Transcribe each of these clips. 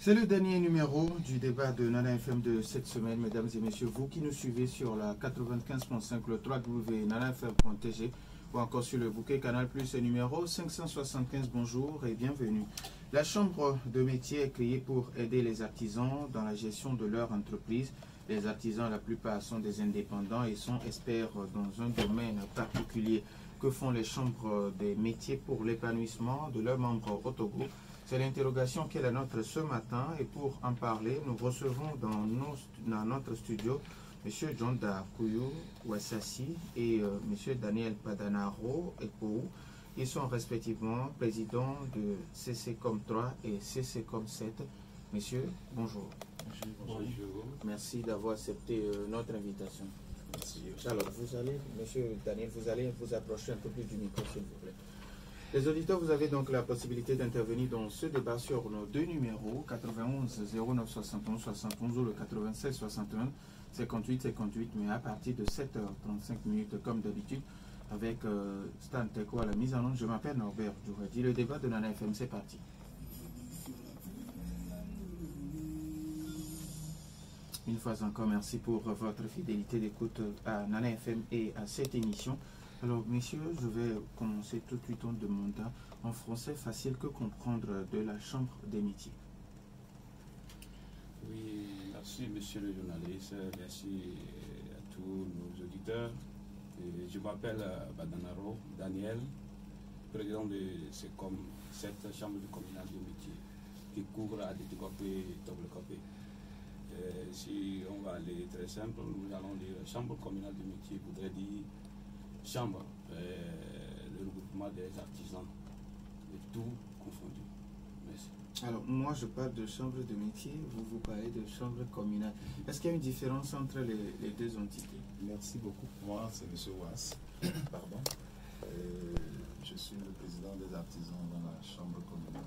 C'est le dernier numéro du débat de Nana FM de cette semaine, mesdames et messieurs. Vous qui nous suivez sur la 95.5, le www.nanafm.tg ou encore sur le bouquet Canal Plus, numéro 575. Bonjour et bienvenue. La Chambre de métier est créée pour aider les artisans dans la gestion de leur entreprise. Les artisans, la plupart, sont des indépendants et sont experts dans un domaine particulier. Que font les chambres des métiers pour l'épanouissement de leurs membres au Togo? C'est l'interrogation qui est la nôtre ce matin, et pour en parler, nous recevons dans notre studio M. John Kouyou Wassassi et M. Daniel Padanaro Ekpou. Ils sont respectivement présidents de CCCOM 3 et CCCOM 7. Messieurs, bonjour. Bonjour. Merci d'avoir accepté notre invitation. Merci. Alors, vous allez, M. Daniel, vous allez vous approcher un peu plus du micro, s'il vous plaît. Les auditeurs, vous avez donc la possibilité d'intervenir dans ce débat sur nos deux numéros, 91 09 71 71 ou le 96 61 58 58, mais à partir de 7h35 comme d'habitude, avec Stan Teko à la mise en onde. Je m'appelle Norbert Djouradi. Le débat de Nana FM, c'est parti. Une fois encore, merci pour votre fidélité d'écoute à Nana FM et à cette émission. Alors, messieurs, je vais commencer tout de suite en demandant en français facile que comprendre de la Chambre des métiers. Oui, merci monsieur le journaliste, merci à tous nos auditeurs. Et je m'appelle Badanaro Daniel, président de CECOM, cette chambre communale de métier qui couvre à Déticopé et Toblekopé. Si on va aller très simple, nous allons dire chambre communale de métier voudrait dire chambre, le regroupement des artisans, de tout confondu. Merci. Alors, moi je parle de chambre de métier, vous parlez de chambre communale. Est-ce qu'il y a une différence entre les deux entités? Merci beaucoup. Moi, c'est M. Wass. Pardon. Je suis le président des artisans dans la chambre communale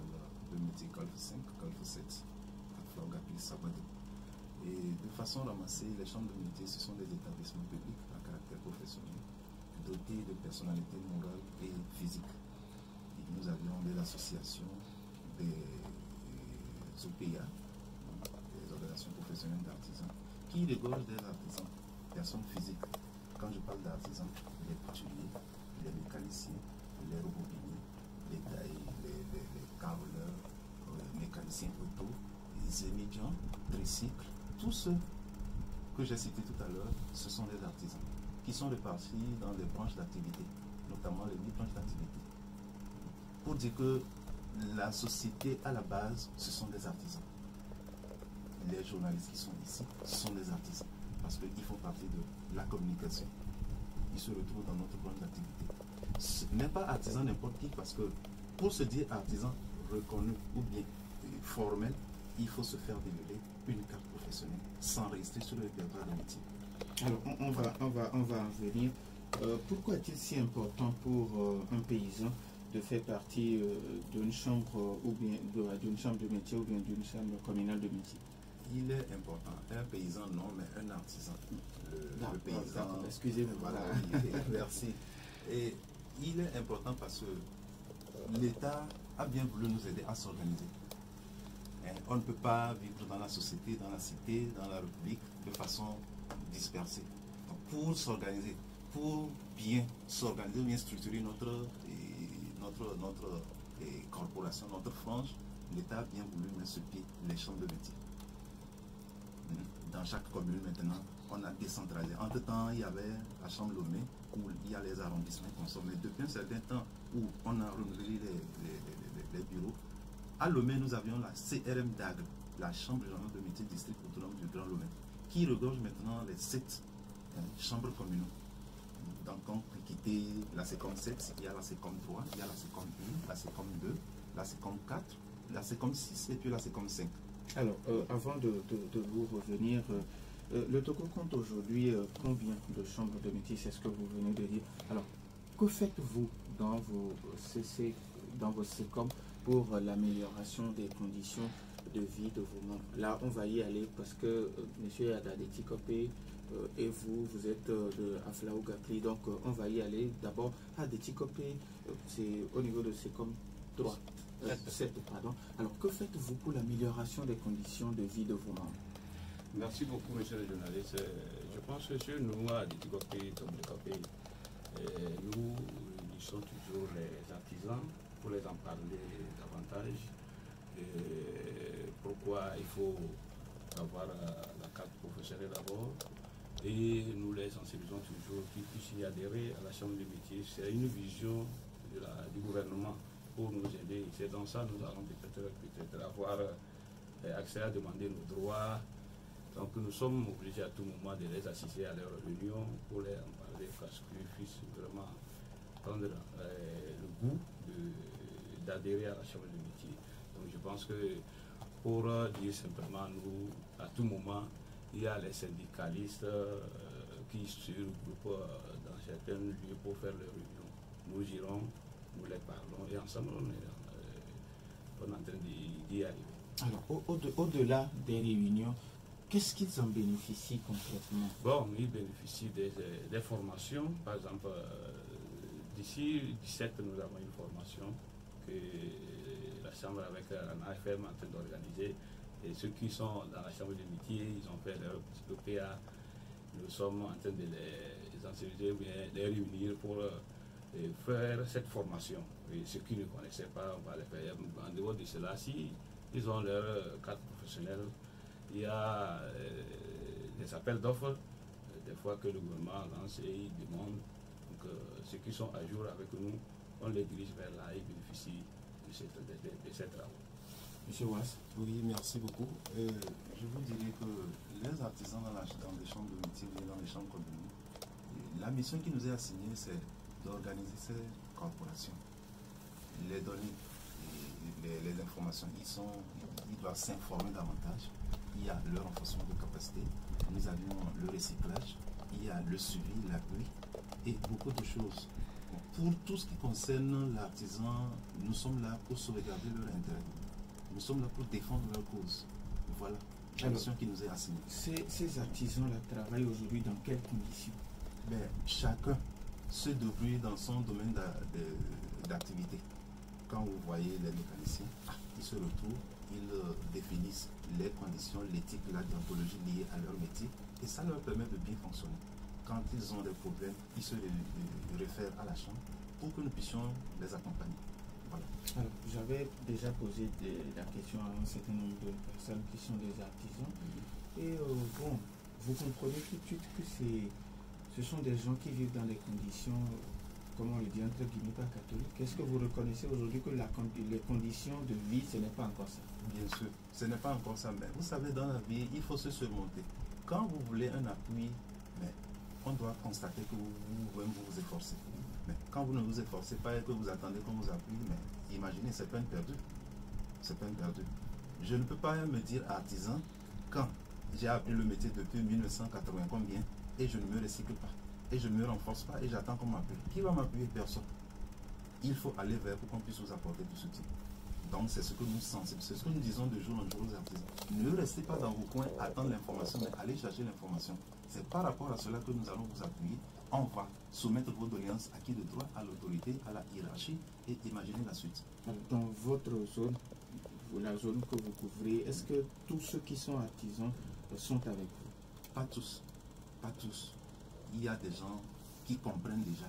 de métier Golfe 5, Golfe 7, à Florgapi, Sabado. Et de façon ramassée, les chambres de métier, ce sont des établissements publics à caractère professionnel, dotés de personnalités morales et physiques. Et nous avions des associations, des OPA, des organisations professionnelles d'artisans, qui regorgent des artisans, personnes physiques. Quand je parle d'artisans, les couturiers, les mécaniciens, les robotiniers, les tailles, les caroleurs, les mécaniciens auto, les émédiants, tricycles, tous ceux que j'ai cités tout à l'heure, ce sont des artisans qui sont répartis dans des branches d'activité, notamment les 8 branches d'activité. Pour dire que la société, à la base, ce sont des artisans. Les journalistes qui sont ici, ce sont des artisans, parce qu'ils font partie de la communication. Ils se retrouvent dans notre branche d'activité. Ce n'est pas artisan n'importe qui, parce que pour se dire artisan reconnu ou bien formel, il faut se faire dérouler une carte professionnelle sans rester sur le répertoire de métier. Alors, on va en venir. Pourquoi est-il si important pour un paysan de faire partie d'une chambre ou bien d'une chambre de métier ou bien d'une chambre communale de métier? Il est important. Un paysan, non, mais un artisan. Le paysan. Excusez-moi. Voilà, merci. Et il est important parce que l'État a bien voulu nous aider à s'organiser. On ne peut pas vivre dans la société, dans la cité, dans la République de façon dispersée. Donc, pour s'organiser, pour bien s'organiser, bien structurer notre corporation, notre frange, l'État a bien voulu mettre sur pied les chambres de métier. Dans chaque commune maintenant, on a décentralisé. Entre-temps, il y avait la chambre Lomé, où il y a les arrondissements consommés. Mais depuis un certain temps où on a renouvelé les bureaux, à Lomé, nous avions la CRM d'Agre, la chambre régionale de métier district autonome du Grand Lomé, qui regorge maintenant les 7 chambres communaux. Donc, on peut quitter la CECOM 7, il y a la CECOM 3, il y a la CECOM 1, la CECOM 2, la CECOM 4, la CECOM 6 et puis la CECOM 5. Alors, avant de vous revenir, le Togo compte aujourd'hui combien de chambres de métier? C'est ce que vous venez de dire. Alors, que faites-vous dans vos CECOM pour l'amélioration des conditions de vie de vos membres? Là, on va y aller parce que M. Adadeti Kopé et vous êtes de Aflaou Gakli, donc on va y aller. D'abord, Adadeti Kopé, c'est au niveau de CECOM 3. pardon. Alors, que faites-vous pour l'amélioration des conditions de vie de vos membres? Merci beaucoup, monsieur le journaliste. Je pense que chez nous, à Ditigopé, comme le Copé, nous sommes toujours les artisans pour les en parler davantage. Pourquoi il faut avoir la carte professionnelle d'abord, et nous les sensibilisons toujours qu'ils puissent y adhérer à la Chambre des métiers. C'est une vision du gouvernement pour nous aider. C'est dans ça que nous allons peut-être avoir accès à demander nos droits. Donc nous sommes obligés à tout moment de les assister à leurs réunions pour les en parler, parce qu'ils puissent vraiment prendre le goût d'adhérer à la Chambre des métiers. Donc je pense que, pour dire simplement, nous, à tout moment, il y a les syndicalistes qui se regroupent dans certains lieux pour faire leurs réunions. Nous irons, nous les parlons, et ensemble on est en train d'y arriver. Alors, au-delà des réunions, qu'est-ce qu'ils en bénéficient concrètement? Bon, ils bénéficient des formations. Par exemple, d'ici 17, nous avons une formation que la Chambre, avec l'AFM, est en train d'organiser. Et ceux qui sont dans la Chambre des métiers, ils ont fait leur petit PA. Nous sommes en train de les enseigner, les réunir pour faire cette formation. Et ceux qui ne connaissaient pas, on va les faire. En dehors de cela, si ils ont leur carte professionnelle, il y a des appels d'offres, des fois que le gouvernement lance et il demande. Donc ceux qui sont à jour avec nous, on les dirige vers là et bénéficient de ces travaux. Monsieur Wass. Oui, merci beaucoup. Je vous dirais que les artisans dans les chambres de métier et dans les chambres communales, la mission qui nous est assignée, c'est d'organiser ces corporations, les donner les informations. Ils doivent s'informer davantage. Il y a le renforcement de capacité, nous avions le recyclage, il y a le suivi, l'appui et beaucoup de choses. Pour tout ce qui concerne l'artisan, nous sommes là pour sauvegarder leur intérêt. Nous sommes là pour défendre leur cause. Voilà la mission qui nous est assignée. Ces artisans-là travaillent aujourd'hui dans quelles conditions? Chacun se débrouille dans son domaine d'activité. Quand vous voyez les mécaniciens, ils se retrouvent, ils définissent les conditions, l'éthique, la déontologie liée à leur métier, et ça leur permet de bien fonctionner. Quand ils ont des problèmes, ils se réfèrent à la chambre pour que nous puissions les accompagner. Voilà. Alors, j'avais déjà posé la question à un certain nombre de personnes qui sont des artisans. Et bon, vous comprenez tout de suite que ce sont des gens qui vivent dans des conditions, comment on le dit, entre guillemets, pas catholiques. Est-ce que vous reconnaissez aujourd'hui que les conditions de vie, ce n'est pas encore ça? Bien sûr, ce n'est pas encore ça. Mais vous savez, dans la vie, il faut se surmonter. Quand vous voulez un appui, on doit constater que vous vous efforcez. Mais quand vous ne vous efforcez pas et que vous attendez qu'on vous appuie, mais imaginez, c'est peine perdue. C'est peine perdue. Je ne peux pas me dire artisan quand j'ai appris le métier depuis 1980 combien et je ne me recycle pas. Et je ne me renforce pas et j'attends qu'on m'appuie. Qui va m'appuyer? Personne. Il faut aller vers pour qu'on puisse vous apporter du soutien. Donc c'est ce que nous sensibilisons, c'est ce que nous disons de jour en jour aux artisans. Ne restez pas dans vos coins, attendre l'information, mais allez chercher l'information. C'est par rapport à cela que nous allons vous appuyer. On va soumettre vos doléances à qui de droit, à l'autorité, à la hiérarchie et imaginer la suite. Dans votre zone, la zone que vous couvrez, est-ce que tous ceux qui sont artisans sont avec vous? Pas tous. Pas tous. Il y a des gens qui comprennent déjà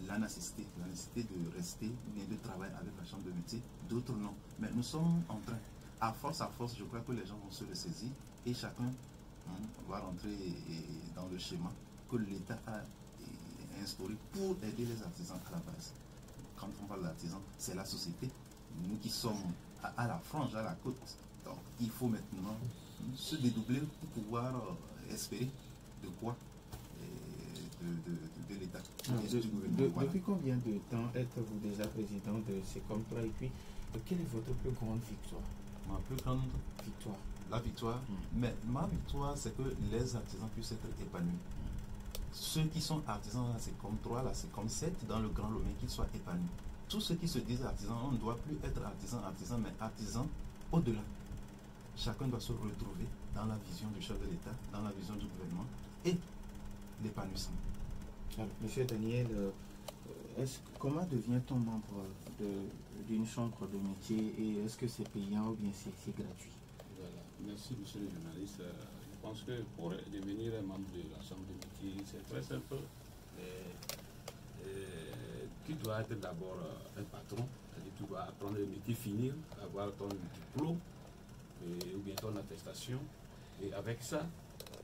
la nécessité de rester et de travailler avec la chambre de métier, d'autres non. Mais nous sommes en train, à force, je crois que les gens vont se ressaisir et chacun va rentrer dans le schéma que l'État a instauré pour aider les artisans à la base. Quand on parle d'artisans, c'est la société, nous qui sommes à la frange, à la côte. Donc il faut maintenant se dédoubler pour pouvoir espérer de quoi de l'État. Depuis combien de temps êtes-vous déjà président de CECOM3 et puis quelle est votre plus grande victoire? Ma plus grande victoire? La victoire. Mais ma victoire, c'est que les artisans puissent être épanouis. Ceux qui sont artisans dans la CECOM3, la CECOM7, dans le Grand Lomé, qu'ils soient épanouis. Tous ceux qui se disent artisans, on ne doit plus être artisan, mais artisan au-delà. Chacun doit se retrouver dans la vision du chef de l'État, dans la vision du gouvernement et l'épanouissement. Monsieur Daniel, Comment devient-on membre d'une chambre de métier et est-ce que c'est payant ou bien c'est gratuit? Voilà. Merci, monsieur le journaliste. Je pense que pour devenir un membre de la chambre de métier, c'est très simple. Tu dois être d'abord un patron, c'est-à-dire tu dois apprendre le métier, finir, avoir ton diplôme ou bien ton attestation. Et avec ça,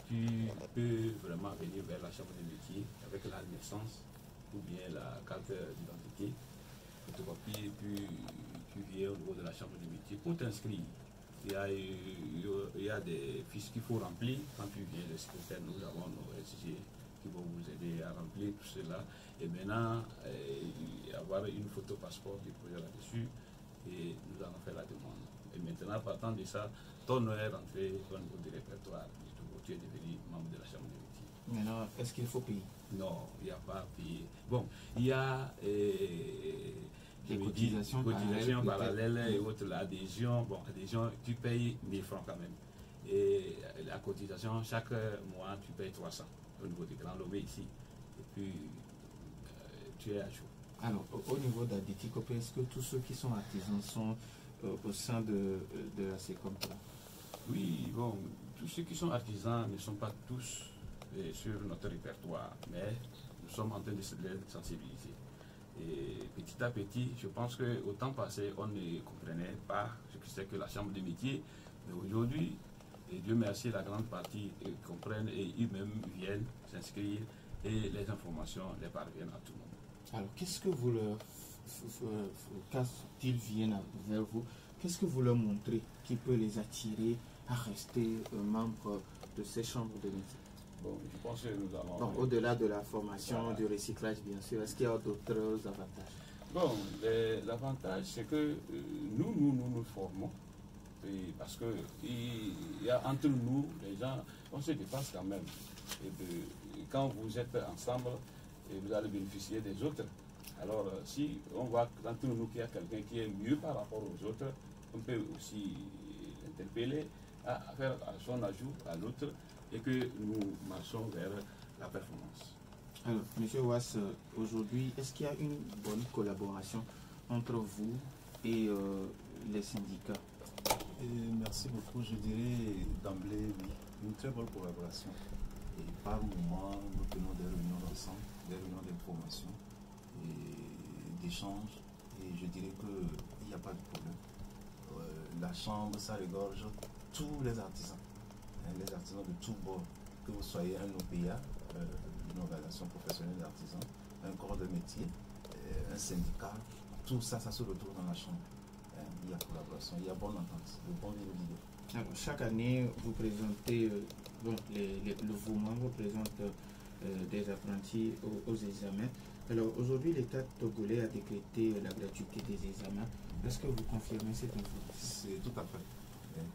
tu peux vraiment venir vers la chambre de métier avec la naissance ou bien la carte d'identité, photocopie, et puis tu viens au niveau de la chambre de métier pour t'inscrire. Il y a des fiches qu'il faut remplir. Quand tu viens, le secrétaire, nous avons nos SG qui vont vous aider à remplir tout cela. Et maintenant, avoir une photo passeport déposée là-dessus et nous allons faire la demande. Et maintenant, partant de ça, ton nom est rentré au niveau du répertoire. Tu es devenu membre de la chambre de métier. Maintenant, est-ce qu'il faut payer? Non, il n'y a pas à payer. Bon, il y a des cotisations parallèles et autres, l'adhésion. Bon, adhésion, tu payes 1000 francs quand même. Et la cotisation, chaque mois, tu payes 300 au niveau du Grand Lomé ici. Et puis, tu es à jour. Alors, au niveau d'Adéticopé, est-ce que tous ceux qui sont artisans sont au sein de la SECOMPLA? Oui, bon, tous ceux qui sont artisans ne sont pas tous sur notre répertoire, mais nous sommes en train de les sensibiliser. Et petit à petit, je pense qu'au temps passé, on ne comprenait pas ce que c'est que la chambre de métier. Mais aujourd'hui, Dieu merci, la grande partie comprennent et eux-mêmes viennent s'inscrire et les informations les parviennent à tout le monde. Alors, qu'est-ce que vous leur, quand ils viennent vers vous, qu'est-ce que vous leur montrez qui peut les attirer à rester membres de ces chambres de métier? Bon, je pense que nous allons... Au-delà de la formation, du recyclage, bien sûr, est-ce qu'il y a d'autres avantages? Bon, l'avantage, c'est que nous formons. Et parce que il y a entre nous, les gens, on se dépasse quand même. Et quand vous êtes ensemble, vous allez bénéficier des autres. Alors, si on voit entre nous qu'il y a quelqu'un qui est mieux par rapport aux autres, on peut aussi l'interpeller à faire son ajout à l'autre et que nous marchons vers la performance. Alors, M. Wass, aujourd'hui, est-ce qu'il y a une bonne collaboration entre vous et les syndicats? Merci beaucoup. Je dirais d'emblée, oui, une très bonne collaboration. Et par moment, nous tenons des réunions ensemble, des réunions d'information et d'échange. Et je dirais qu'il n'y a pas de problème. La chambre, ça regorge tous les artisans de tous bords, que vous soyez un OPA, une organisation professionnelle d'artisans, un corps de métier, un syndicat, tout ça, ça se retrouve dans la chambre. Il y a collaboration, il y a bonne entente, de bonnes idées. Alors, chaque année, vous présentez, vos membres présentent des apprentis aux examens. Alors, aujourd'hui, l'État togolais a décrété la gratuité des examens. Est-ce que vous confirmez cette information? C'est tout à fait.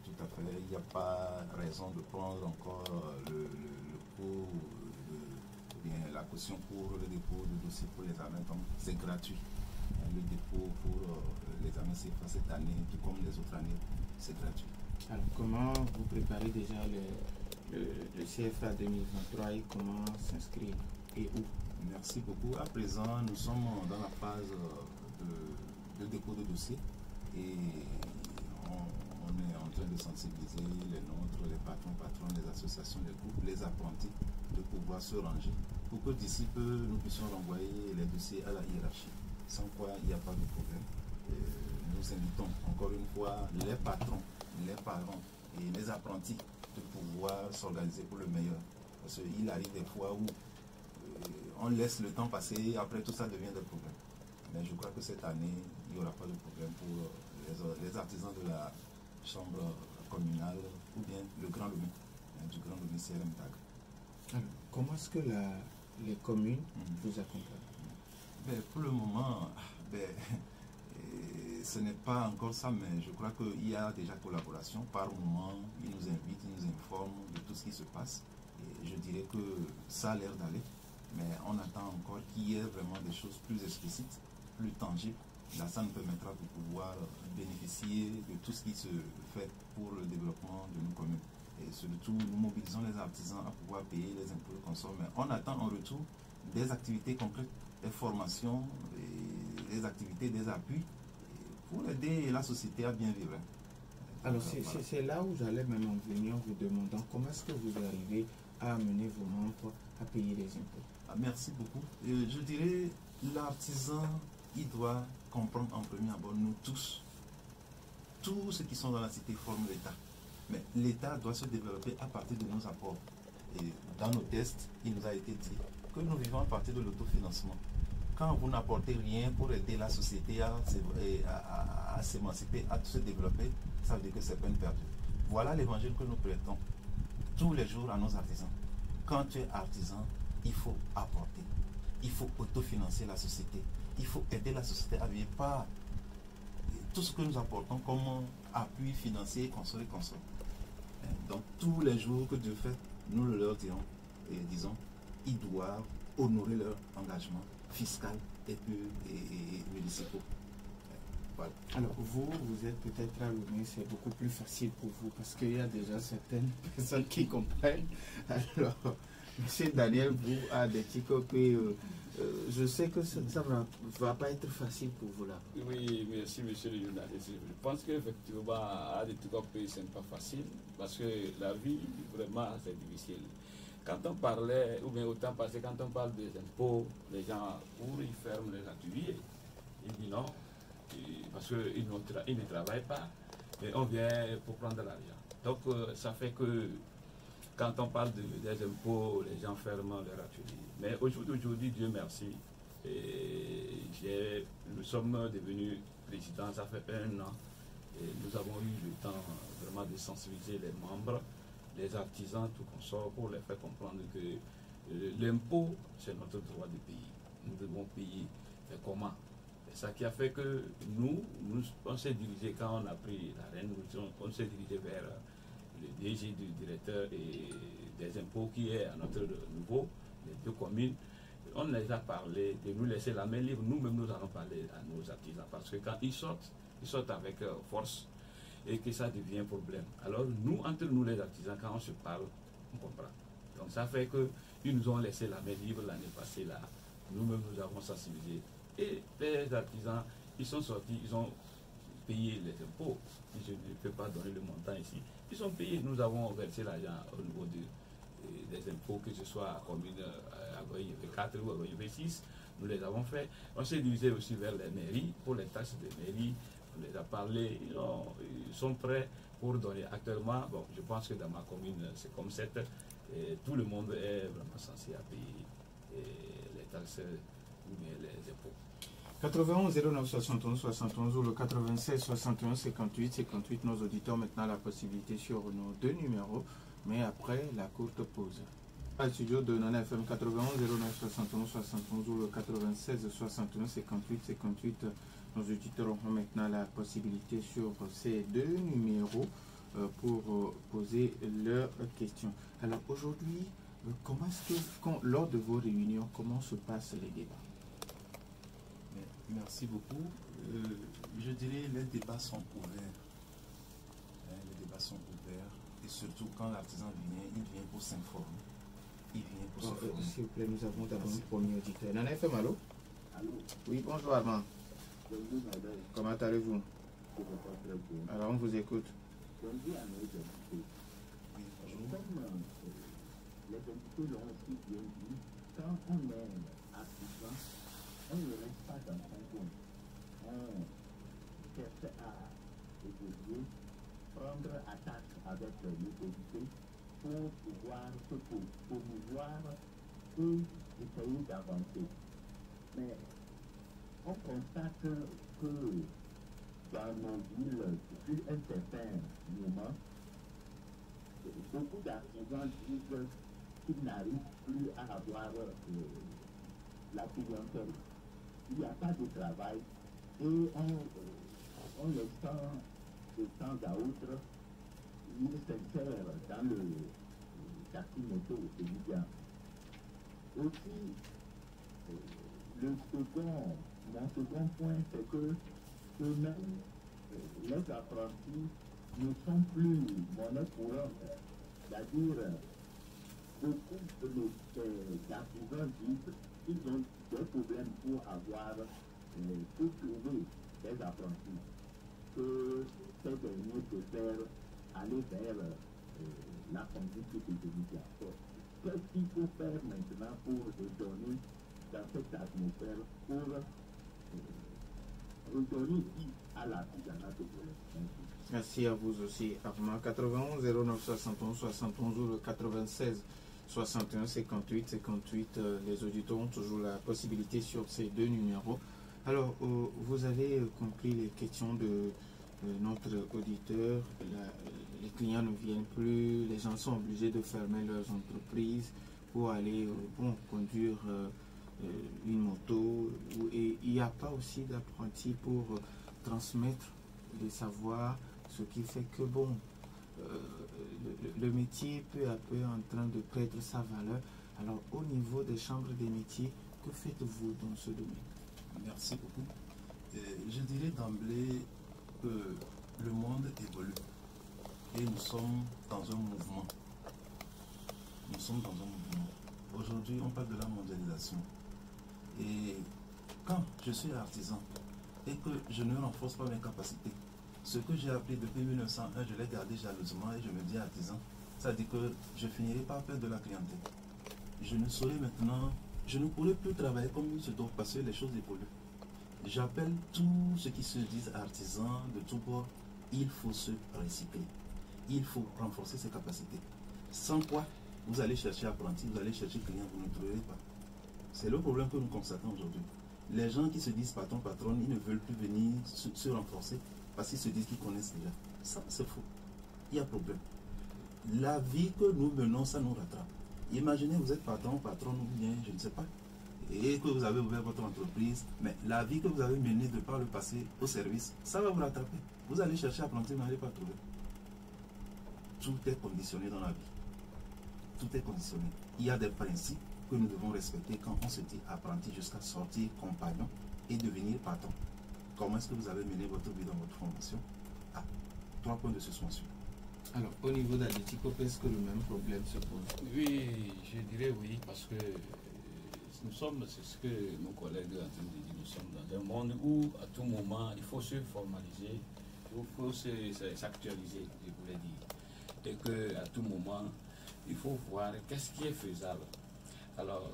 Tout à fait. Il n'y a pas raison de prendre encore le cours, bien la caution pour le dépôt de dossier pour l'examen. C'est gratuit. Le dépôt pour l'examen CFA cette année, tout comme les autres années, c'est gratuit. Alors, comment vous préparez déjà le CFA 2023 et comment s'inscrire et où? Merci beaucoup. À présent, nous sommes dans la phase de dépôt de dossier et on est en train de sensibiliser les nôtres, les patrons, des associations, des groupes, les apprentis, de pouvoir se ranger pour que d'ici peu, nous puissions renvoyer les dossiers à la hiérarchie, sans quoi il n'y a pas de problème. Nous invitons encore une fois les patrons, les parents et les apprentis de pouvoir s'organiser pour le meilleur. Parce qu'il arrive des fois où on laisse le temps passer et après tout ça devient des problèmes. Mais je crois que cette année, il n'y aura pas de problème pour les artisans de la chambre communale ou bien le Grand Lomé, du Grand Lomé CRM TAG. Comment est-ce que les communes vous accompagnent? Pour le moment, ce n'est pas encore ça, mais je crois qu'il y a déjà collaboration. Par moment, ils nous invitent, ils nous informent de tout ce qui se passe. Et je dirais que ça a l'air d'aller, mais on attend encore qu'il y ait vraiment des choses plus explicites, plus tangibles. Là, ça nous permettra de pouvoir bénéficier de tout ce qui se fait pour le développement de nos communes. Et surtout, nous mobilisons les artisans à pouvoir payer les impôts consommés. Mais on attend en retour des activités concrètes, des formations, des activités, des appuis pour aider la société à bien vivre. Alors c'est là où j'allais même en venir en vous demandant comment est-ce que vous arrivez à amener vos membres à payer les impôts. Merci beaucoup. Je dirais, l'artisan, il doit comprendre en premier abord, nous tous ceux qui sont dans la cité forment l'État. Mais l'État doit se développer à partir de nos apports. Et dans nos tests, il nous a été dit que nous vivons à partir de l'autofinancement. Quand vous n'apportez rien pour aider la société à s'émanciper, à se développer, ça veut dire que c'est peine perdue. Voilà l'évangile que nous prêtons tous les jours à nos artisans. Quand tu es artisan, il faut apporter. Il faut autofinancer la société. Il faut aider la société à vivre par tout ce que nous apportons comme appui financier, construire. Donc tous les jours que Dieu fait, nous le leur dirons et disons, ils doivent honorer leur engagement fiscal et municipaux. Voilà. Alors vous êtes peut-être à l'ONU, c'est beaucoup plus facile pour vous parce qu'il y a déjà certaines personnes qui comprennent. Alors, M. Daniel, vous a des petits copies. Je sais que ça ne va pas être facile pour vous là. Oui, merci monsieur le journaliste. Je pense qu'effectivement, à des trucs ce n'est pas facile parce que la vie, vraiment, c'est difficile. Quand on parlait, ou bien autant passé, quand on parle des impôts, les gens, où ils ferment les ateliers, ils disent non, parce qu'ils ne travaillent pas, et on vient pour prendre l'argent. Donc, ça fait que quand on parle des impôts, les gens ferment leur atelier. Mais aujourd'hui, Dieu merci, nous sommes devenus présidents, ça fait 1 an, et nous avons eu le temps vraiment de sensibiliser les membres, les artisans, tout consort, pour les faire comprendre que l'impôt, c'est notre droit de payer. Nous devons payer. Mais comment? C'est ça qui a fait que on s'est dirigé, quand on a pris la reine, on s'est dirigé vers le DG du directeur et des impôts qui est à notre niveau, les 2 communes. On les a parlé de nous laisser la main libre. Nous-mêmes, nous allons parler à nos artisans parce que quand ils sortent avec force et que ça devient un problème. Alors, nous, entre nous les artisans, quand on se parle, on comprend. Donc, ça fait qu'ils nous ont laissé la main libre l'année passée là. Nous-mêmes, nous avons sensibilisé. Et les artisans, ils sont sortis, ils ont payé les impôts. Je ne peux pas donner le montant ici. Ils sont payés. Nous avons versé l'argent au niveau des impôts, que ce soit à commune à Goye 4 ou à Goye 6. Nous les avons fait. On s'est dirigé aussi vers les mairies pour les taxes de mairie. On les a parlé. Ils sont prêts pour donner. Actuellement, bon, je pense que dans ma commune, c'est comme 7. Et tout le monde est vraiment censé à payer les taxes ou bien les impôts. 91 09 71 71 ou le 96 61 58 58. Nos auditeurs maintenant la possibilité sur nos 2 numéros, mais après la courte pause. À studio de Nana FM 91 09 71 71 ou le 96 61 58 58. Nos auditeurs auront maintenant la possibilité sur ces 2 numéros pour poser leurs questions. Alors aujourd'hui, comment est-ce que, lors de vos réunions, comment se passent les débats? Merci beaucoup. Je dirais les débats sont ouverts. Les débats sont ouverts. Et surtout quand l'artisan vient, il vient pour s'informer. Il vient pour se former. S'il vous plaît, nous avons d'abord un premier auditeur. Nana FM, allô? Allô? Oui, bonjour Armand. Bonjour madame. Comment allez-vous? Je me porte très bien. Alors on vous écoute. Bonjour à nos invités. Oui, bonjour. Comme les invités l'ont aussi bien dit, quand on est artisan, on ne reste pas dans son coin. On cherche à évoluer, prendre attaque avec l'autorité pour pouvoir se promouvoir et essayer d'avancer. Mais on constate que dans nos villes, depuis un certain moment, beaucoup d'artisans disent qu'ils n'arrivent plus à avoir la clientèle. Il n'y a pas de travail et on les sent de temps à autre, ils s'insèrent dans le taxi moto évident. Aussi, mon second point, c'est que eux-mêmes, les apprentis ne sont plus monnaie courante. C'est-à-dire, beaucoup d'artisans disent qu'ils ont des problèmes pour trouver des apprentis, que ces derniers préfèrent aller vers la conduite des médiateurs. Qu'est-ce qu'il faut faire maintenant pour redonner dans cette atmosphère, pour redonner vie à l'artisanat de Guadeloupe? Merci à vous aussi, Armand. 91 09 71 71 ou le 96 61 58 58. Les auditeurs ont toujours la possibilité sur ces deux numéros. Alors, vous avez compris les questions de notre auditeur. Les clients ne viennent plus, les gens sont obligés de fermer leurs entreprises pour aller conduire une moto. Et il n'y a pas aussi d'apprentis pour transmettre les savoirs, ce qui fait que le métier peu à peu est en train de perdre sa valeur. Alors, au niveau des chambres des métiers, que faites-vous dans ce domaine? Merci beaucoup. Je dirais d'emblée que le monde évolue et nous sommes dans un mouvement. Nous sommes dans un mouvement. Aujourd'hui, on parle de la mondialisation. Et quand je suis artisan et que je ne renforce pas mes capacités, ce que j'ai appris depuis 1901, je l'ai gardé jalousement et je me dis artisan, ça dit que je finirai par perdre de la clientèle. Je ne saurais maintenant, je ne pourrai plus travailler comme il se doit parce que les choses évoluent. J'appelle tous ceux qui se disent artisans de tous bords, il faut se recycler. Il faut renforcer ses capacités. Sans quoi, vous allez chercher apprenti, vous allez chercher client, vous ne trouverez pas. C'est le problème que nous constatons aujourd'hui. Les gens qui se disent patron, patronne, ils ne veulent plus venir se renforcer parce qu'ils se disent qu'ils connaissent déjà. Ça, c'est faux. Il y a problème. La vie que nous menons, ça nous rattrape. Imaginez, vous êtes patron, patronne ou bien, je ne sais pas, et que vous avez ouvert votre entreprise, mais la vie que vous avez menée de par le passé au service, ça va vous rattraper. Vous allez chercher apprenti, vous n'allez pas trouver. Tout est conditionné dans la vie. Tout est conditionné. Il y a des principes que nous devons respecter quand on se dit apprenti jusqu'à sortir compagnon et devenir patron. Comment est-ce que vous avez mené votre vie dans votre formation? 3 points de suspension. Alors, au niveau d'Atletico, est-ce que le même problème se pose? Oui, je dirais oui, parce que nous sommes, c'est ce que nos collègues ont en train de dire, nous sommes dans un monde où à tout moment il faut se formaliser, il faut s'actualiser, je voulais dire. Et qu'à tout moment, il faut voir qu'est-ce qui est faisable. Alors,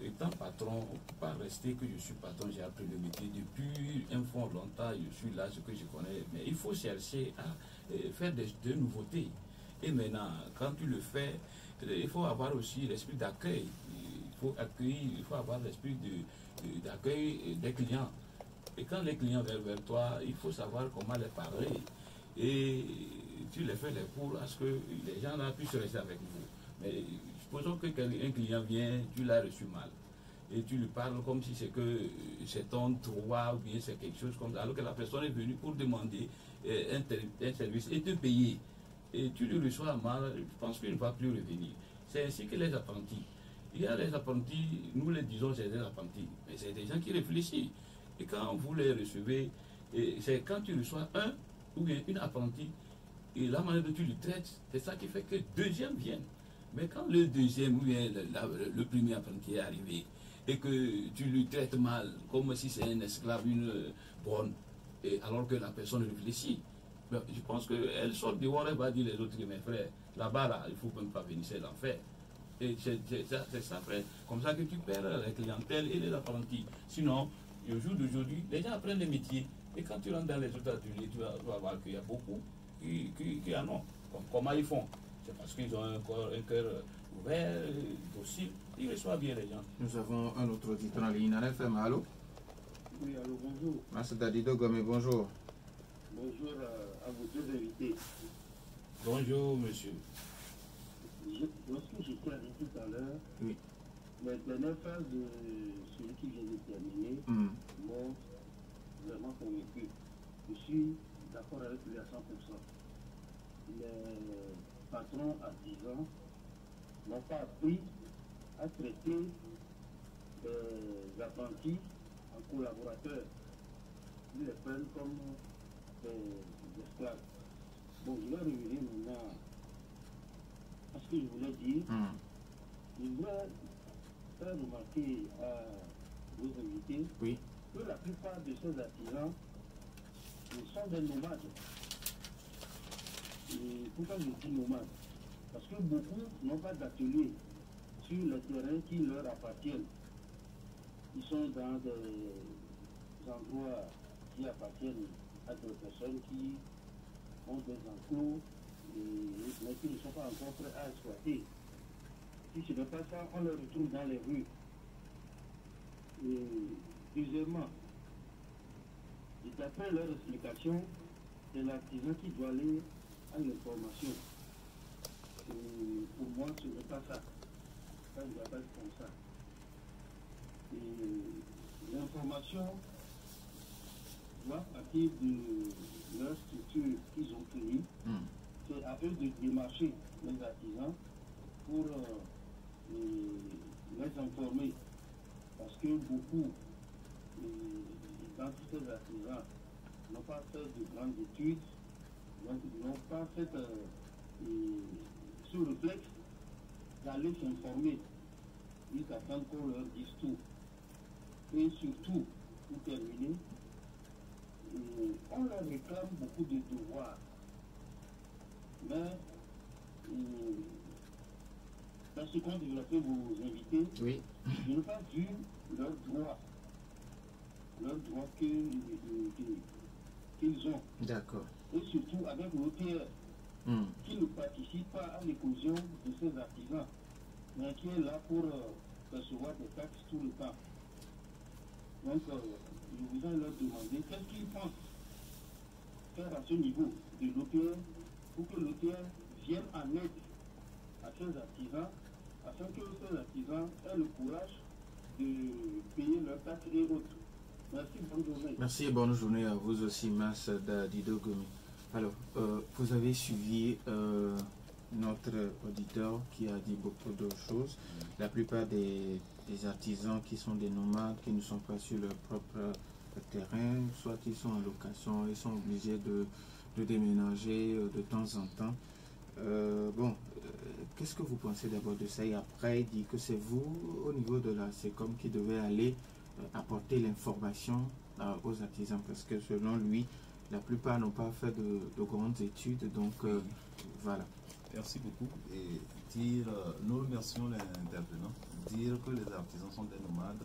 étant patron, on ne peut pas rester que je suis patron, j'ai appris le métier depuis un fond longtemps, je suis là, ce que je connais, mais il faut chercher à faire de nouveautés. Et maintenant, quand tu le fais, il faut avoir aussi l'esprit d'accueil. Il faut accueillir, il faut avoir l'esprit d'accueil des clients. Et quand les clients viennent vers toi, il faut savoir comment les parler. Et tu les fais les cours à ce que les gens là puissent rester avec vous. Mais supposons qu'un client vient, tu l'as reçu mal. Et tu lui parles comme si c'est ton droit ou bien c'est quelque chose comme ça. Alors que la personne est venue pour demander un service et te payer. Et tu le reçois mal, je pense qu'il ne va plus revenir. C'est ainsi que les apprentis. Il y a les apprentis, nous les disons c'est des apprentis, mais c'est des gens qui réfléchissent. Et quand vous les recevez, c'est quand tu reçois un ou bien une apprentie, et la manière dont tu le traites, c'est ça qui fait que le deuxième vienne. Mais quand le deuxième ou bien le premier apprenti est arrivé, et que tu lui traites mal, comme si c'est un esclave, une bonne, et alors que la personne réfléchit, ben, je pense qu'elle sort dehors, elle va dire les autres, mes frères, là-bas, là, il ne faut même pas venir, c'est l'enfer. Et c'est ça, frère. Comme ça que tu perds la clientèle et les apprentis. Sinon, au jour d'aujourd'hui, les gens apprennent les métiers. Et quand tu rentres dans les autres ateliers, tu vas voir qu'il y a beaucoup qui en ont. Comment ils font? C'est parce qu'ils ont un cœur ouvert, docile. Ils reçoivent bien les gens. Nous avons un autre auditeur en ligne. FM, allô? Oui, allô, bonjour. Merci Dadido Gomé, bonjour. Bonjour à vos deux invités. Bonjour, monsieur. Lorsque j'étais avec tout à l'heure, Oui. la dernière phase de celui qui vient de terminer m'ont vraiment convaincu. Je suis d'accord avec lui à 100%. Les patrons artisans n'ont pas appris à traiter les apprentis en collaborateurs. Ils les prennent comme des esclaves. Bon, je vais revenir maintenant à ce que je voulais dire. dire, je voudrais faire remarquer à vos invités que la plupart de ces artisans sont des nomades. Et pourquoi je dis nomades? Parce que beaucoup n'ont pas d'atelier sur les terrains qui leur appartiennent. Ils sont dans des endroits qui appartiennent à des personnes qui ont des enclos, mais qui ne sont pas encore prêts à exploiter. Si ce n'est pas ça, on les retrouve dans les rues. Et deuxièmement, d'après leur explication, c'est l'artisan qui doit aller à l'information. Pour moi, ce n'est pas ça. Ça ne doit pas être comme ça. Et l'information doit partir de leur structure qu'ils ont créée. C'est à eux de démarcher les artisans pour les informer. Parce que beaucoup d'entre ces artisans n'ont pas fait de grandes études, donc n'ont pas fait ce réflexe d'aller s'informer. Ils attendent qu'on leur dise tout. Et surtout, pour terminer, on leur réclame beaucoup de devoirs. Mais dans ce qu'on développait vos invités, je n'ai pas vu leurs droits qu'ils ont. D'accord. Et surtout avec l'OTR, qui ne participe pas à l'éclosion de ces artisans, mais qui est là pour recevoir des taxes tout le temps. Donc, je voudrais leur demander qu'est-ce qu'ils pensent faire à ce niveau de l'OTR pour que l'OTR vienne en aide à ces artisans, afin que ces artisans aient le courage de payer leurs taxes et autres. Merci, bonne journée. Merci et bonne journée à vous aussi, Mas Dido Gomi. Alors, vous avez suivi notre auditeur qui a dit beaucoup de choses. La plupart des artisans qui sont des nomades, qui ne sont pas sur leur propre terrain, soit ils sont en location, ils sont obligés de déménager de temps en temps. Qu'est-ce que vous pensez d'abord de ça? Et après, il dit que c'est vous, au niveau de la SECOM, qui devez aller apporter l'information aux artisans, parce que selon lui, la plupart n'ont pas fait de grandes études, donc voilà. Merci beaucoup. Et dire, nous remercions les intervenants. Dire que les artisans sont des nomades,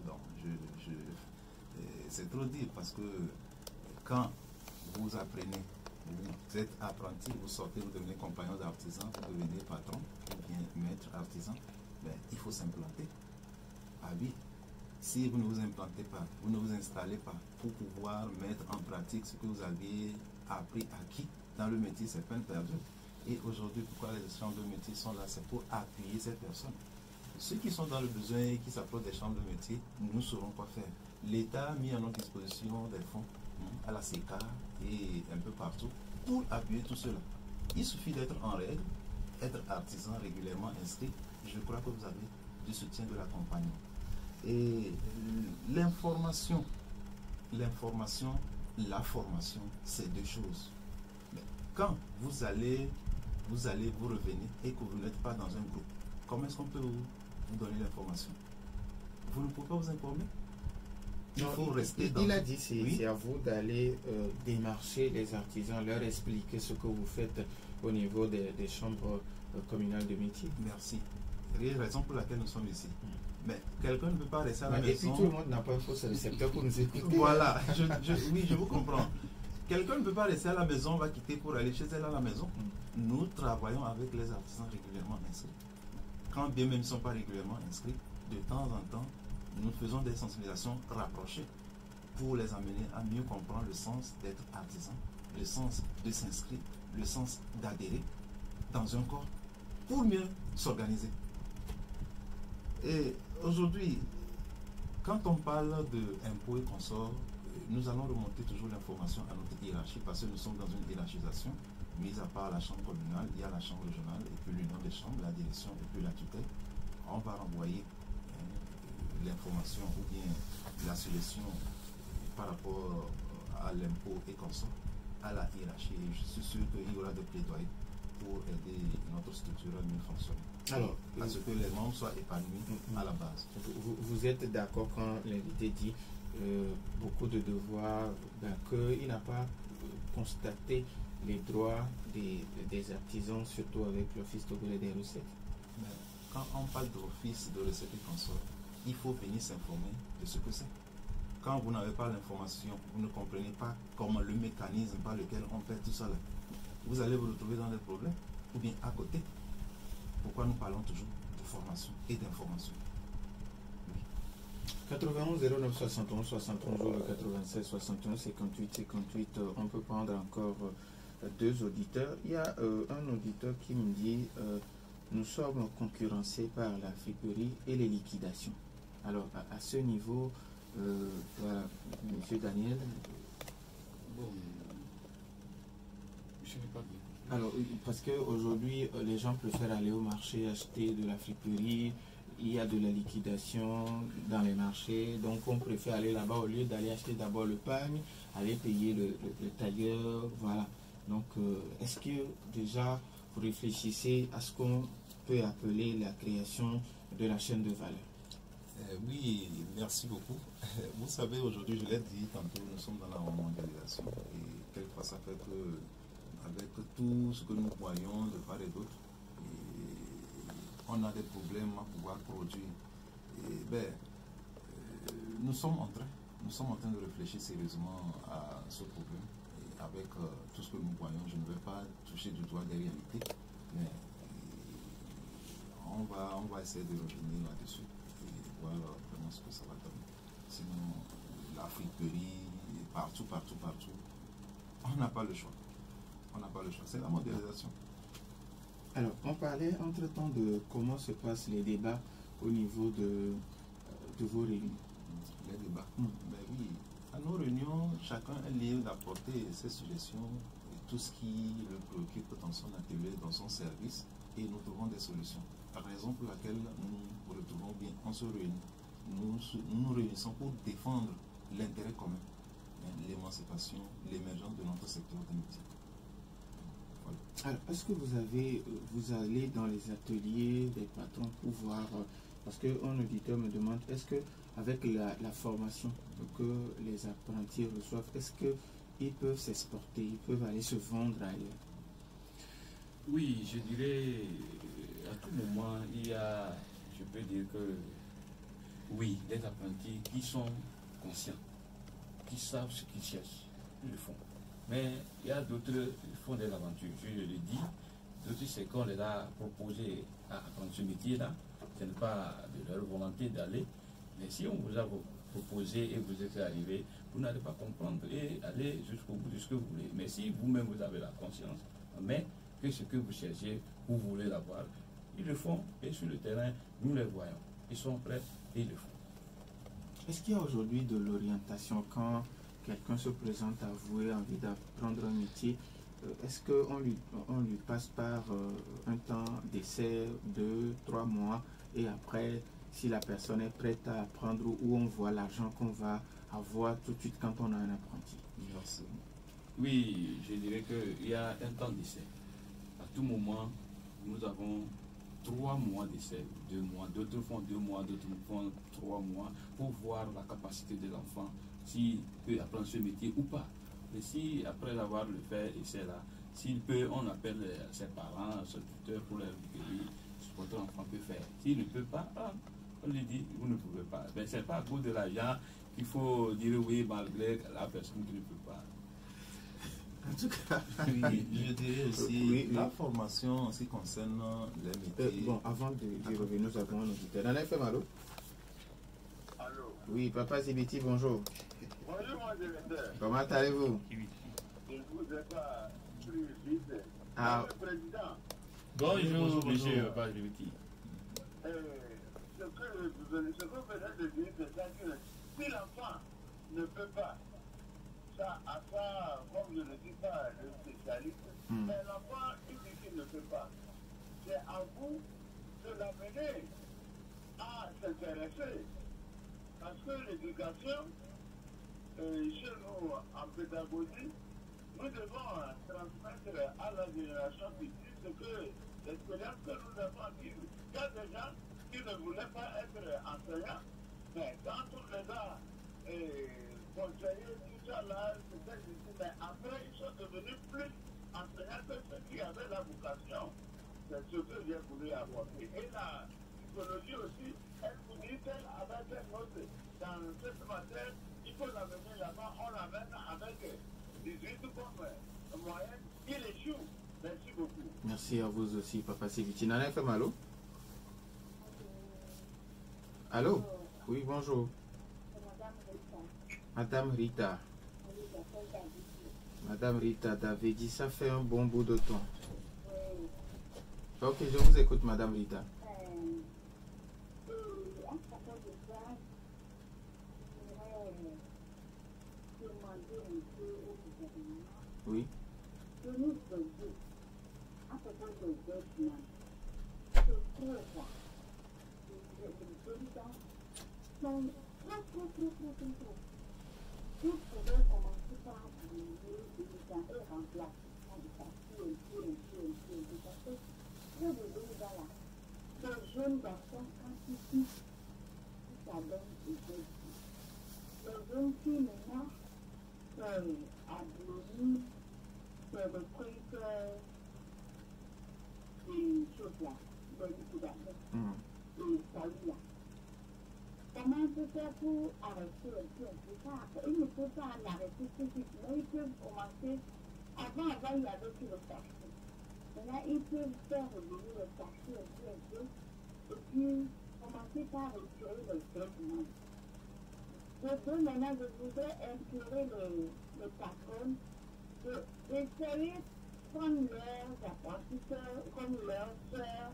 c'est trop dire, parce que quand vous apprenez, vous êtes apprenti, vous sortez, vous devenez compagnon d'artisan, vous devenez patron, ou bien maître artisan, il faut s'implanter. Ah oui, si vous ne vous implantez pas, vous ne vous installez pas pour pouvoir mettre en pratique ce que vous aviez appris, acquis dans le métier, c'est peine perdue. Et aujourd'hui, pourquoi les chambres de métier sont là? C'est pour appuyer ces personnes. Ceux qui sont dans le besoin et qui s'approchent des chambres de métier, nous saurons quoi faire. L'État a mis à notre disposition des fonds à la CECA et un peu partout pour appuyer tout cela. Il suffit d'être en règle, être artisan régulièrement inscrit. Je crois que vous avez du soutien de l'accompagnement. Et l'information, la formation, c'est deux choses. Mais quand vous allez vous revenir et que vous n'êtes pas dans un groupe, comment est-ce qu'on peut vous donner l'information? Vous ne pouvez pas vous informer? Il faut rester dans... Il a dit c'est à vous d'aller démarcher les artisans, leur expliquer ce que vous faites au niveau des chambres communales de métier. Merci. C'est la raison pour laquelle nous sommes ici. Mais quelqu'un ne peut pas rester à la maison. Et puis tout le monde n'a pas un faux récepteur pour nous écouter. Voilà, oui, je vous comprends. Quelqu'un ne peut pas rester à la maison, va quitter pour aller chez elle à la maison. Nous travaillons avec les artisans régulièrement inscrits. Quand bien même ils ne sont pas régulièrement inscrits, de temps en temps, nous faisons des sensibilisations rapprochées pour les amener à mieux comprendre le sens d'être artisan, le sens de s'inscrire, le sens d'adhérer dans un corps pour mieux s'organiser. Et aujourd'hui, quand on parle d'impôts et consorts, nous allons remonter toujours l'information à notre hiérarchie parce que nous sommes dans une hiérarchisation. Mis à part la chambre communale, il y a la chambre régionale et puis l'union des chambres, la direction et puis la tutelle. On va renvoyer l'information ou bien la solution par rapport à l'impôt et consorts à la hiérarchie. Et je suis sûr qu'il y aura des plaidoyers pour aider notre structure mieux fonctionner. Alors, à ce que les membres soient épanouis à la base. Vous êtes d'accord quand l'invité dit beaucoup de devoirs, qu'il n'a pas constaté les droits des artisans, surtout avec l'Office togolais des recettes? Mais quand on parle d'office de recettes et consorts, il faut venir s'informer de ce que c'est. Quand vous n'avez pas l'information, vous ne comprenez pas comment le mécanisme par lequel on fait tout ça là, vous allez vous retrouver dans des problèmes, ou bien à côté. Pourquoi nous parlons toujours de formation et d'information? 91 09 71 71 ou le 96 61 58 58, on peut prendre encore deux auditeurs. Il y a un auditeur qui me dit nous sommes concurrencés par la friperie et les liquidations. Alors à ce niveau, voilà, Monsieur Daniel. Bon, je n'ai pas bien. Alors, parce qu'aujourd'hui, les gens préfèrent aller au marché acheter de la friperie, il y a de la liquidation dans les marchés, donc on préfère aller là-bas au lieu d'aller acheter d'abord le pain, aller payer le tailleur, voilà. Donc, est-ce que déjà vous réfléchissez à ce qu'on peut appeler la création de la chaîne de valeur? Oui, merci beaucoup. Vous savez, aujourd'hui, je l'ai dit tantôt, nous sommes dans la mondialisation et quelquefois ça fait que avec tout ce que nous voyons de part et d'autre, on a des problèmes à pouvoir produire. Nous sommes en train de réfléchir sérieusement à ce problème. Et avec tout ce que nous voyons, je ne vais pas toucher du doigt des réalités, mais on va essayer de revenir là-dessus et voir vraiment ce que ça va donner. Sinon, la friperie, partout, on n'a pas le choix. On n'a pas le choix, c'est la mondialisation. Alors, on parlait entre-temps de comment se passent les débats au niveau de vos réunions. Les débats. Ben oui, à nos réunions, chacun est libre d'apporter ses suggestions et tout ce qui le préoccupe dans son atelier, dans son service, et nous trouvons des solutions. La raison pour laquelle nous nous retrouvons bien, on se réunit. Nous nous réunissons pour défendre l'intérêt commun, l'émancipation, l'émergence de notre secteur de métier. Alors, est-ce que vous allez dans les ateliers des patrons pour voir, parce qu'un auditeur me demande, est-ce que avec la formation que les apprentis reçoivent, est-ce qu'ils peuvent s'exporter, ils peuvent aller se vendre ailleurs? Oui, je dirais, à tout moment, je peux dire que, oui, des apprentis qui sont conscients, qui savent ce qu'ils cherchent, ils le font. Mais il y a d'autres qui font des aventures, je le dis. D'autres, c'est qu'on les a proposé à apprendre ce métier-là. Ce n'est pas de leur volonté d'aller. Mais si on vous a proposé et vous êtes arrivé, vous n'allez pas comprendre et aller jusqu'au bout de ce que vous voulez. Mais si vous-même vous avez la conscience, mais que ce que vous cherchez, vous voulez l'avoir, ils le font. Et sur le terrain, nous les voyons. Ils sont prêts et ils le font. Est-ce qu'il y a aujourd'hui de l'orientation quand quelqu'un se présente à vous et a envie d'apprendre un métier? Est-ce qu'on lui passe par un temps d'essai, 2, 3 mois, et après, si la personne est prête à apprendre, où on voit l'argent qu'on va avoir tout de suite quand on a un apprenti? Merci. Oui, je dirais qu'il y a un temps d'essai. À tout moment, nous avons 3 mois d'essai, 2 mois. D'autres font 2 mois, d'autres font 3 mois pour voir la capacité de l'enfant, s'il peut apprendre ce métier ou pas. Et si, après avoir le fait essai là, s'il peut, on appelle ses parents, son tuteur pour leur dire ce que votre enfant peut faire. S'il ne peut pas, on lui dit, vous ne pouvez pas. Mais ce n'est pas à cause de l'argent qu'il faut dire oui malgré la personne qui ne peut pas. En tout cas, oui, je dirais aussi oui. La formation en ce qui concerne les métiers. Bon, avant de revenir, nous avons un auditeur. Dans FM, allô? Allô? Oui, Papa Zibiti, bonjour. Bonjour, mon directeur. Comment allez-vous? Je ne vous ai pas pris vite. Ah. Le président, Bonjour, monsieur Papa Zibiti. ce que vous venez de dire, c'est ça que si l'enfant ne peut pas, ça, à ça, comme je ne dis pas le spécialiste, mais l'enfant, il dit qu'il ne peut pas. C'est à vous de l'amener à s'intéresser. Parce que l'éducation, chez nous, en pédagogie, nous devons transmettre à la génération future ce que a des gens qui ne voulaient pas être enseignants, mais quand on les a conseillés, tout ça là, c'était ici, mais après ils sont devenus plus enseignants que ceux qui avaient la vocation. C'est ce que j'ai voulu apporter. Et la psychologie aussi, elle vous dit qu'elle avec un autre, dans cette matière, il faut l'amener là-bas, on l'amène avec 18 comme moyenne, il échoue. Merci beaucoup. Merci à vous aussi, Papa Siviti. Nana FM, allô? Allô? Oui, bonjour. Madame Rita. Madame Rita Davidi, ça fait un bon bout de temps. Ok, je vous écoute, Madame Rita. Oui. Vous pouvez commencer par diminuer et remplacement du papier, parce que je vous dis, voilà, les jeunes garçons, quand ils quittent, ça donne des jeunes filles. Les jeunes filles, maintenant, abonner, c'est des trucs, des choses là, des liquidations, et salut là. Comment on peut faire pour arrêter un peu ça? Il ne faut pas l'arrêter tout de suite, mais ils peuvent commencer. Avant, il y avait tout le taxi. Maintenant, ils peuvent faire revenir le taxi un peu, et puis commencer par retirer le traitement. Donc, maintenant, je voudrais inclure les patrons, d'essayer de prendre leurs apprentissaires, comme leurs soeurs,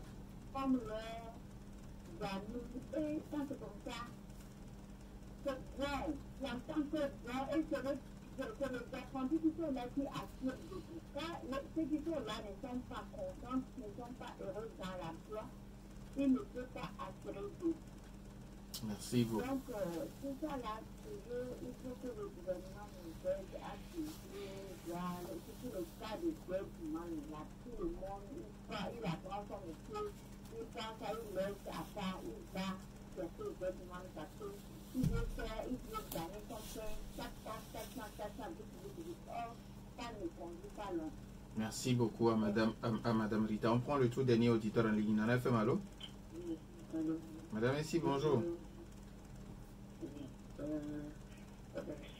comme leurs amis, et quand c'est comme ça, c'est bon, l'entend que bon, et c'est les apprentis qui sont là qui assurent de tout ça. Ceux qui sont là ne sont pas contents, ne sont pas heureux dans l'emploi, ils ne peuvent pas assurer de tout. Merci beaucoup. Donc, tout ça là, il faut que le gouvernement nous aide à suivre, surtout le cas de développement, là, tout le monde, il apprend son métier. Il pense à une lèvre à part, il va chercher le développement parce qu'il veut faire, il veut gagner son pain, 400, or, ça ne conduit pas loin. Merci beaucoup à Madame Rita. On prend le tout dernier auditeur en ligne. Nana FM, allô? Oui, allô. Madame ici, bonjour.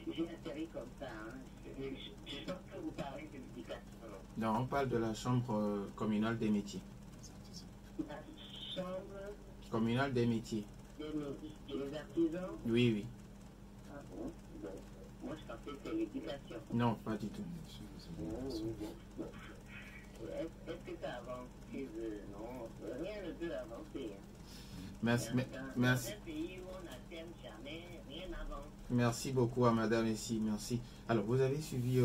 J'ai atterri comme ça, hein. Je pense que vous parlez de l'éducation. Non, on parle de la chambre communale des métiers. La chambre Communale des métiers. des artisans. Oui, oui. Ah bon? Moi, je pensais que c'était l'éducation. Non, pas du tout. Est-ce que ça avance? Non, rien ne peut avancer. Merci. Dans un pays où on n'atteint jamais, rien n'avance. Merci beaucoup à Madame Essie, merci. Alors, vous avez suivi,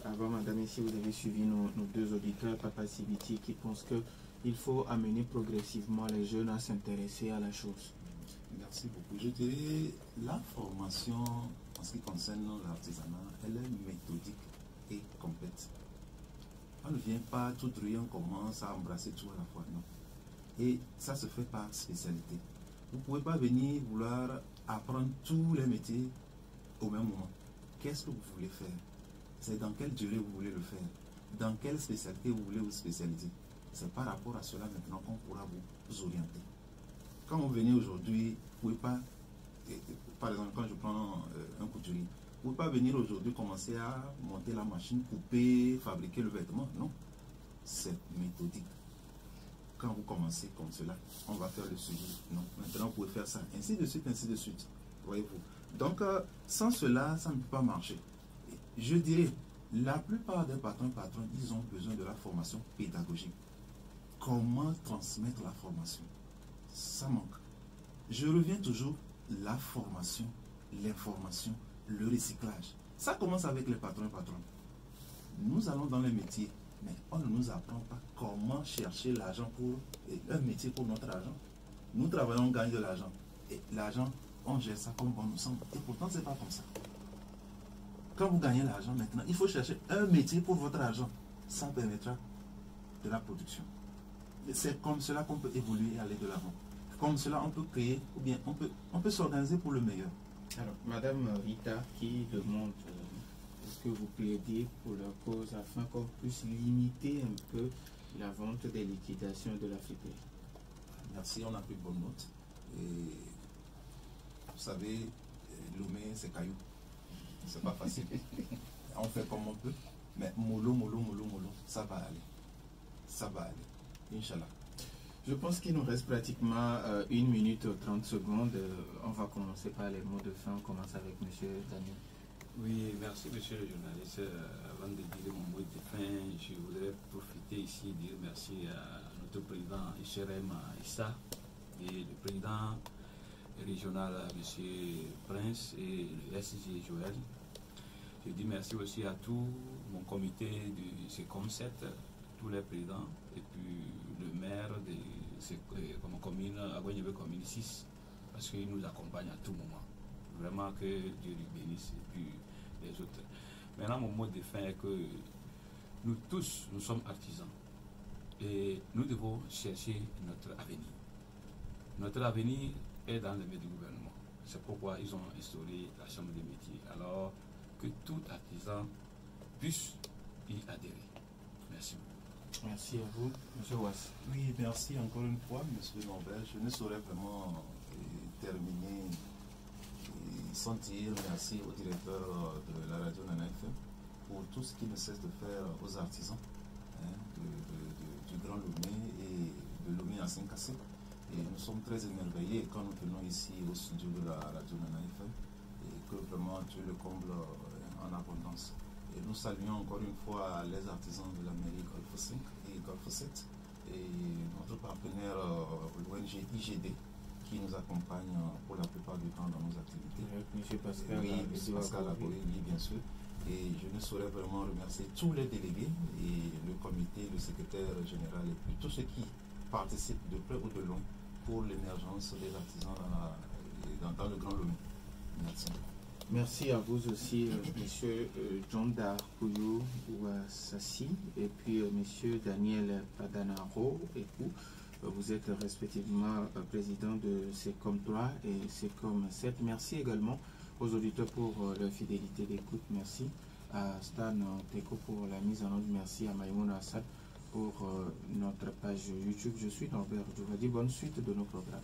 avant Madame Essie, vous avez suivi nos deux auditeurs, Papa Siviti, qui pensent qu'il faut amener progressivement les jeunes à s'intéresser à la chose. Merci beaucoup. Je dirais, la formation en ce qui concerne l'artisanat, elle est méthodique et complète. On ne vient pas tout droit, on commence à embrasser tout à la fois, non. Et ça se fait par spécialité. Vous ne pouvez pas venir vouloir apprendre tous les métiers au même moment. Qu'est-ce que vous voulez faire? C'est dans quelle durée vous voulez le faire? Dans quelle spécialité vous voulez vous spécialiser? C'est par rapport à cela maintenant qu'on pourra vous orienter. Quand vous venez aujourd'hui, vous ne pouvez pas, par exemple quand je prends un couturier, vous ne pouvez pas venir aujourd'hui commencer à monter la machine, couper, fabriquer le vêtement. Non, c'est méthodique. Quand vous commencez comme cela, on va faire le suivi. Non, maintenant vous pouvez faire ça, ainsi de suite, ainsi de suite. Voyez-vous. Donc, sans cela, ça ne peut pas marcher. Je dirais, la plupart des patrons, ils ont besoin de la formation pédagogique. Comment transmettre la formation? Ça manque. Je reviens toujours, la formation, l'information, le recyclage. Ça commence avec les patrons. Nous allons dans les métiers, mais on ne nous apprend pas comment chercher l'argent pour un métier pour notre argent. Nous travaillons, on gagne de l'argent. Et l'argent, on gère ça comme bon nous semble. Et pourtant, ce n'est pas comme ça. Quand vous gagnez l'argent maintenant, il faut chercher un métier pour votre argent. Ça permettra de la production. c'est comme cela qu'on peut évoluer et aller de l'avant. Comme cela, on peut créer, ou bien on peut s'organiser pour le meilleur. Alors, Madame Rita, qui demande est-ce que vous plaidez pour leur cause afin qu'on puisse limiter un peu la vente des liquidations de la FIPE? Merci, on a pris bonne note. Et vous savez, Lomé, c'est caillou. C'est pas facile. On fait comme on peut, mais mollo, ça va aller. Ça va aller. Inch'Allah. Je pense qu'il nous reste pratiquement 1 minute 30 secondes. On va commencer par les mots de fin. On commence avec M. Daniel. Oui, merci monsieur le journaliste. Avant de dire mon mot de fin, je voudrais profiter ici et dire merci à notre président Cherem Issa et le président régional M. Prince et le SG Joël. Je dis merci aussi à tout mon comité du CECOM7, tous les présidents et puis le maire de comme commune, Aguanyebe commune 6, parce qu'il nous accompagne à tout moment. Vraiment que Dieu lui bénisse et puis les autres. Maintenant, mon mot de fin est que nous tous, nous sommes artisans et nous devons chercher notre avenir. Notre avenir est dans les mains du gouvernement. C'est pourquoi ils ont instauré la Chambre des métiers. Alors que tout artisan puisse y adhérer. Merci beaucoup. Merci à vous, M. Wass. Oui, merci encore une fois, M. Norbert. Je ne saurais vraiment terminer sans dire merci au directeur de la radio Nana FM pour tout ce qu'il ne cesse de faire aux artisans du Grand Lomé et de Lomé à Saint-Cassé. Et nous sommes très émerveillés quand nous venons ici au studio de la radio Nana FM et que vraiment Dieu le comble en abondance. Et nous saluons encore une fois les artisans de la mairie Golfe 5 et Golfe 7 et notre partenaire l'ONG IGD qui nous accompagne pour la plupart du temps dans nos activités. M. Pascal. Oui, M. Pascal Aboy, oui, bien sûr. Et je ne saurais vraiment remercier tous les délégués et le comité, le secrétaire général et puis tous ceux qui participent de près ou de loin pour l'émergence des artisans dans le Grand Lomé. Merci. Merci à vous aussi, M. John Darkouyou Ouassassi et puis M. Daniel Padanaro et vous. Vous êtes respectivement président de CECOM 3 et CECOM 7. Merci également aux auditeurs pour leur fidélité d'écoute. Merci à Stan Teko pour la mise en œuvre. Merci à Maïmouna Assad pour notre page YouTube. Je suis Norbert Djouvadi. Bonne suite de nos programmes.